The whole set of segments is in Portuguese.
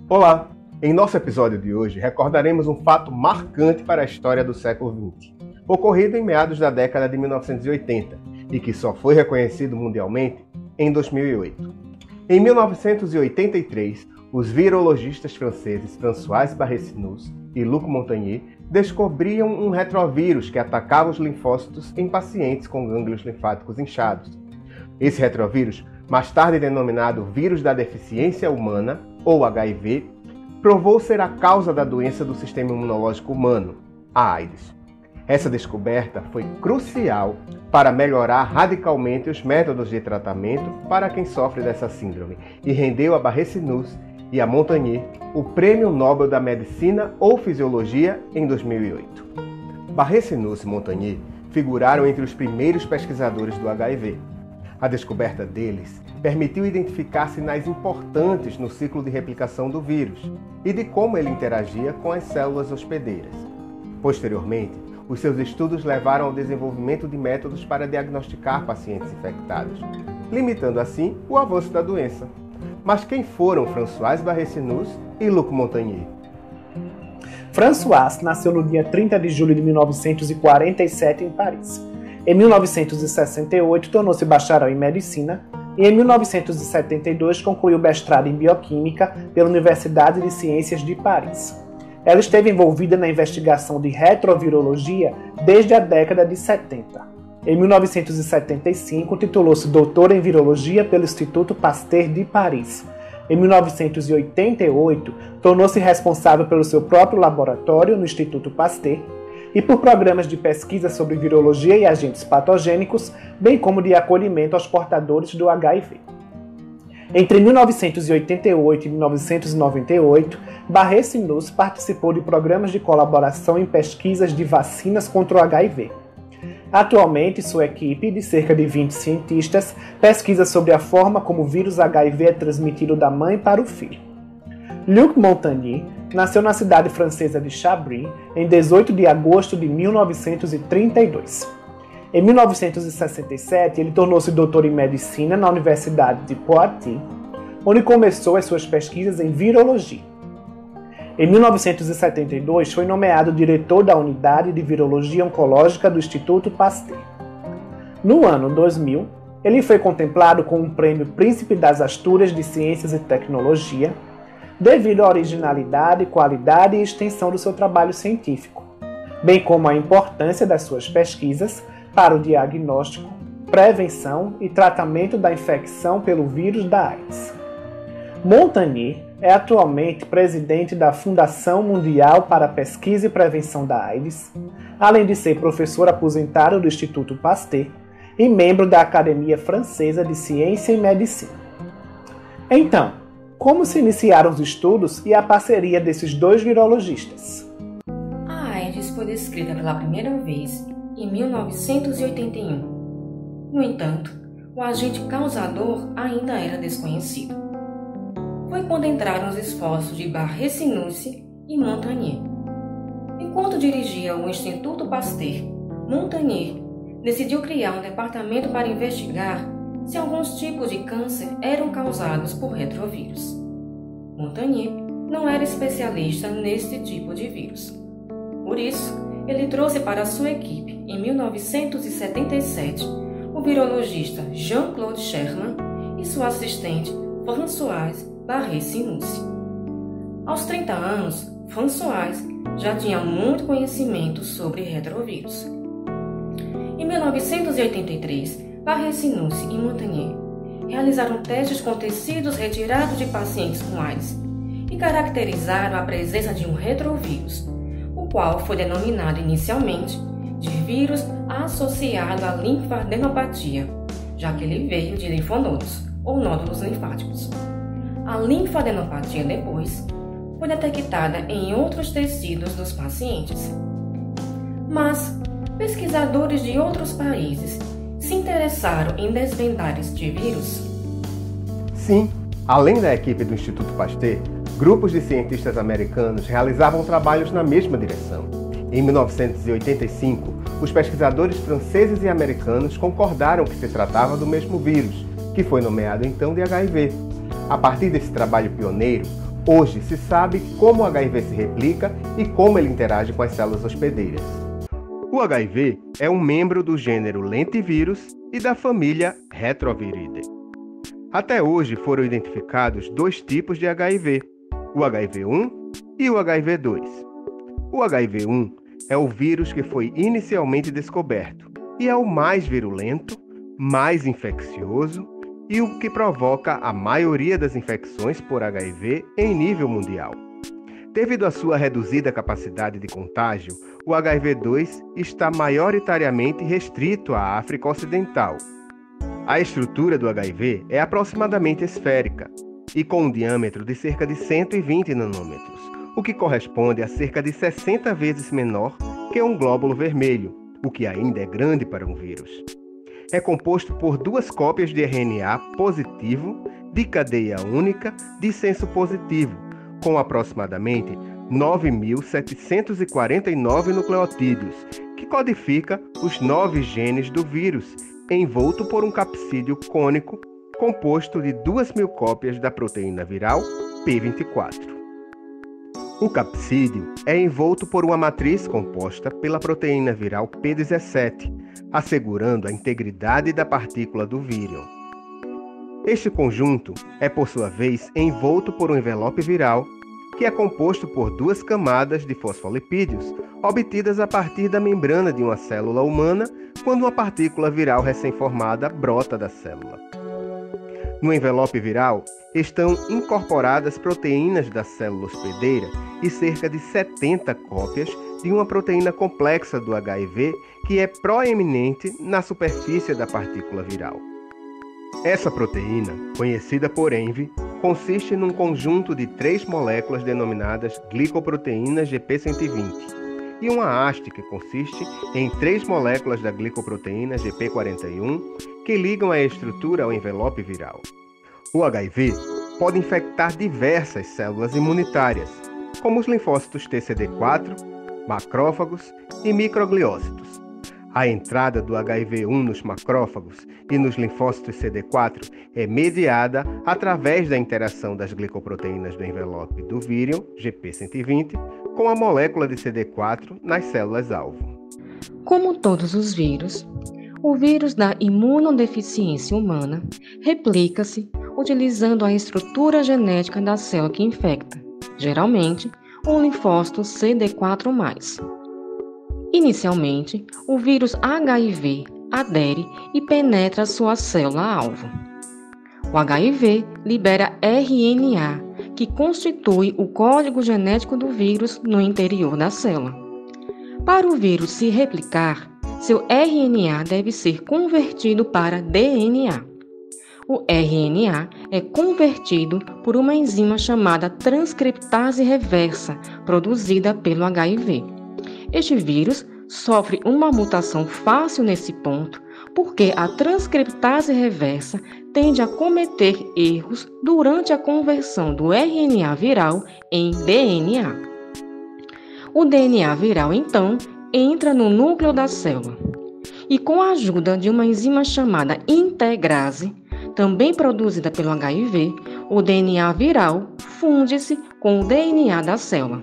Olá! Em nosso episódio de hoje, recordaremos um fato marcante para a história do século XX, ocorrido em meados da década de 1980 e que só foi reconhecido mundialmente em 2008. Em 1983, os virologistas franceses François Barré-Sinous e Luc Montagnier descobriam um retrovírus que atacava os linfócitos em pacientes com gânglios linfáticos inchados. Esse retrovírus, mais tarde denominado vírus da deficiência humana, ou HIV, provou ser a causa da doença do sistema imunológico humano, a AIDS. Essa descoberta foi crucial para melhorar radicalmente os métodos de tratamento para quem sofre dessa síndrome e rendeu a Barré-Sinous e a Montagnier o Prêmio Nobel da Medicina ou Fisiologia em 2008. Barré-Sinous e Montagnier figuraram entre os primeiros pesquisadores do HIV. A descoberta deles permitiu identificar sinais importantes no ciclo de replicação do vírus e de como ele interagia com as células hospedeiras. Posteriormente, os seus estudos levaram ao desenvolvimento de métodos para diagnosticar pacientes infectados, limitando assim o avanço da doença. Mas quem foram François Barré-Sinous e Luc Montagnier? François nasceu no dia 30 de julho de 1947 em Paris. Em 1968, tornou-se bacharel em medicina e em 1972 concluiu mestrado em bioquímica pela Universidade de Ciências de Paris. Ela esteve envolvida na investigação de retrovirologia desde a década de 70. Em 1975, titulou-se doutora em virologia pelo Instituto Pasteur de Paris. Em 1988, tornou-se responsável pelo seu próprio laboratório no Instituto Pasteur e por programas de pesquisa sobre virologia e agentes patogênicos, bem como de acolhimento aos portadores do HIV. Entre 1988 e 1998, Barré-Sinous participou de programas de colaboração em pesquisas de vacinas contra o HIV. Atualmente, sua equipe, de cerca de 20 cientistas, pesquisa sobre a forma como o vírus HIV é transmitido da mãe para o filho. Luc Montagnier nasceu na cidade francesa de Chabris em 18 de agosto de 1932. Em 1967, ele tornou-se doutor em medicina na Universidade de Poitiers, onde começou as suas pesquisas em virologia. Em 1972, foi nomeado diretor da Unidade de Virologia Oncológica do Instituto Pasteur. No ano 2000, ele foi contemplado com o Prêmio Príncipe das Astúrias de Ciências e Tecnologia, devido à originalidade, qualidade e extensão do seu trabalho científico, bem como à importância das suas pesquisas para o diagnóstico, prevenção e tratamento da infecção pelo vírus da AIDS. Montagnier é atualmente presidente da Fundação Mundial para a Pesquisa e Prevenção da AIDS, além de ser professor aposentado do Instituto Pasteur e membro da Academia Francesa de Ciência e Medicina. Então, como se iniciaram os estudos e a parceria desses dois virologistas? A AIDS foi descrita pela primeira vez em 1981. No entanto, o agente causador ainda era desconhecido. Foi quando entraram os esforços de Barré-Sinous e Montagnier. Enquanto dirigia o Instituto Pasteur, Montagnier decidiu criar um departamento para investigar se alguns tipos de câncer eram causados por retrovírus. Montagnier não era especialista neste tipo de vírus. Por isso, ele trouxe para sua equipe, em 1977, o virologista Jean-Claude Sherman e sua assistente Françoise Barré-Sinous. Aos 30 anos, Françoise já tinha muito conhecimento sobre retrovírus. Em 1983, Barré-Sinous e Montagnier realizaram testes com tecidos retirados de pacientes com AIDS e caracterizaram a presença de um retrovírus, o qual foi denominado inicialmente de vírus associado à linfadenopatia, já que ele veio de linfonodos ou nódulos linfáticos. A linfadenopatia depois foi detectada em outros tecidos dos pacientes. Mas pesquisadores de outros países se interessaram em desvendar este vírus? Sim, além da equipe do Instituto Pasteur, grupos de cientistas americanos realizavam trabalhos na mesma direção. Em 1985, os pesquisadores franceses e americanos concordaram que se tratava do mesmo vírus, que foi nomeado então de HIV. A partir desse trabalho pioneiro, Hoje se sabe como o HIV se replica e como ele interage com as células hospedeiras. O HIV é um membro do gênero Lentivirus e da família Retroviridae. Até hoje foram identificados 2 tipos de HIV, o HIV-1 e o HIV-2. O HIV-1 é o vírus que foi inicialmente descoberto e é o mais virulento, mais infeccioso e o que provoca a maioria das infecções por HIV em nível mundial. Devido à sua reduzida capacidade de contágio, o HIV-2 está maioritariamente restrito à África Ocidental. A estrutura do HIV é aproximadamente esférica e com um diâmetro de cerca de 120 nanômetros, o que corresponde a cerca de 60 vezes menor que um glóbulo vermelho, o que ainda é grande para um vírus. É composto por 2 cópias de RNA positivo de cadeia única de senso positivo, com aproximadamente 9.749 nucleotídeos, que codifica os 9 genes do vírus, envolto por um capsídeo cônico composto de 2.000 cópias da proteína viral P24. O capsídeo é envolto por uma matriz composta pela proteína viral P17, assegurando a integridade da partícula do vírion. Este conjunto é, por sua vez, envolto por um envelope viral, que é composto por 2 camadas de fosfolipídios, obtidas a partir da membrana de uma célula humana quando uma partícula viral recém-formada brota da célula. No envelope viral estão incorporadas proteínas da célula hospedeira e cerca de 70 cópias de uma proteína complexa do HIV que é proeminente na superfície da partícula viral. Essa proteína, conhecida por ENVI, consiste num conjunto de 3 moléculas denominadas glicoproteínas GP120 e uma haste que consiste em 3 moléculas da glicoproteína GP41 que ligam a estrutura ao envelope viral. O HIV pode infectar diversas células imunitárias, como os linfócitos TCD4, macrófagos e microgliócitos. A entrada do HIV-1 nos macrófagos e nos linfócitos CD4 é mediada através da interação das glicoproteínas do envelope do vírion, GP120, com a molécula de CD4 nas células-alvo. Como todos os vírus, o vírus da imunodeficiência humana replica-se utilizando a estrutura genética da célula que infecta, geralmente um linfócito CD4+. Inicialmente, o vírus HIV adere e penetra sua célula-alvo. O HIV libera RNA, que constitui o código genético do vírus no interior da célula. Para o vírus se replicar, seu RNA deve ser convertido para DNA. O RNA é convertido por uma enzima chamada transcriptase reversa, produzida pelo HIV. Este vírus sofre uma mutação fácil nesse ponto, porque a transcriptase reversa tende a cometer erros durante a conversão do RNA viral em DNA. O DNA viral, então, entra no núcleo da célula e, com a ajuda de uma enzima chamada integrase, também produzida pelo HIV, o DNA viral funde-se com o DNA da célula.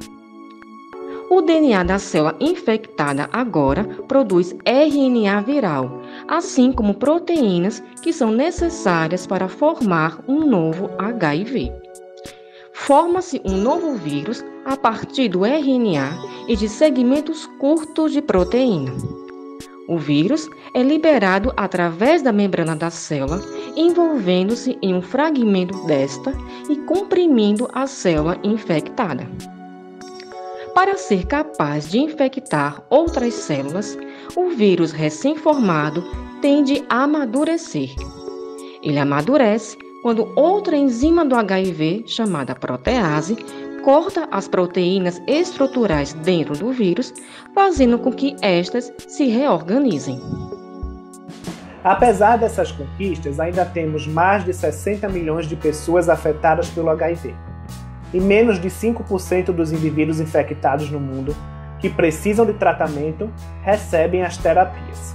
O DNA da célula infectada agora produz RNA viral, assim como proteínas que são necessárias para formar um novo HIV. Forma-se um novo vírus a partir do RNA e de segmentos curtos de proteína. O vírus é liberado através da membrana da célula, envolvendo-se em um fragmento desta e comprimindo a célula infectada. Para ser capaz de infectar outras células, o vírus recém-formado tende a amadurecer. Ele amadurece quando outra enzima do HIV, chamada protease, corta as proteínas estruturais dentro do vírus, fazendo com que estas se reorganizem. Apesar dessas conquistas, ainda temos mais de 60 milhões de pessoas afetadas pelo HIV. E menos de 5% dos indivíduos infectados no mundo que precisam de tratamento recebem as terapias.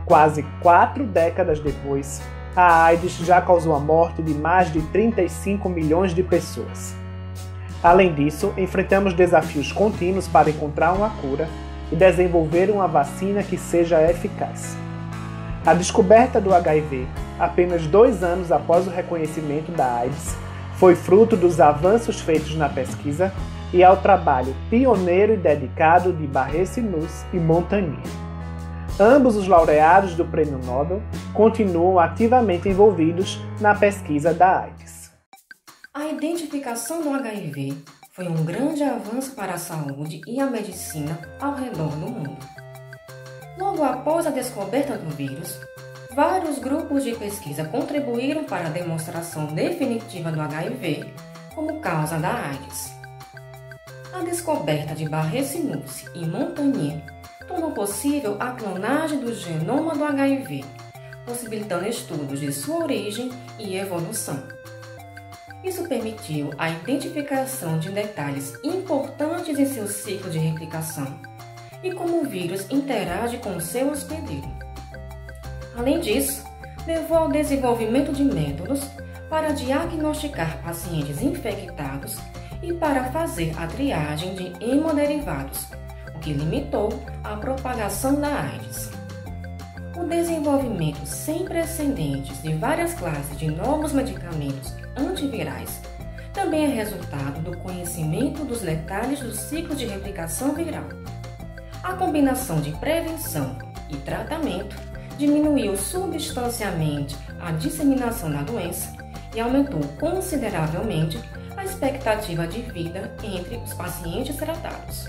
Quase 4 décadas depois, a AIDS já causou a morte de mais de 35 milhões de pessoas. Além disso, enfrentamos desafios contínuos para encontrar uma cura e desenvolver uma vacina que seja eficaz. A descoberta do HIV, apenas 2 anos após o reconhecimento da AIDS, foi fruto dos avanços feitos na pesquisa e ao trabalho pioneiro e dedicado de Barré-Sinous e Montagnier. Ambos os laureados do Prêmio Nobel continuam ativamente envolvidos na pesquisa da AIDS. A identificação do HIV foi um grande avanço para a saúde e a medicina ao redor do mundo. Logo após a descoberta do vírus, vários grupos de pesquisa contribuíram para a demonstração definitiva do HIV como causa da AIDS. A descoberta de Barré-Sinous e Montagnier tornou possível a clonagem do genoma do HIV, possibilitando estudos de sua origem e evolução. Isso permitiu a identificação de detalhes importantes em seu ciclo de replicação e como o vírus interage com o seu hospedeiro. Além disso, levou ao desenvolvimento de métodos para diagnosticar pacientes infectados e para fazer a triagem de hemoderivados, o que limitou a propagação da AIDS. O desenvolvimento sem precedentes de várias classes de novos medicamentos antivirais também é resultado do conhecimento dos detalhes do ciclo de replicação viral. A combinação de prevenção e tratamento diminuiu substancialmente a disseminação da doença e aumentou consideravelmente a expectativa de vida entre os pacientes tratados.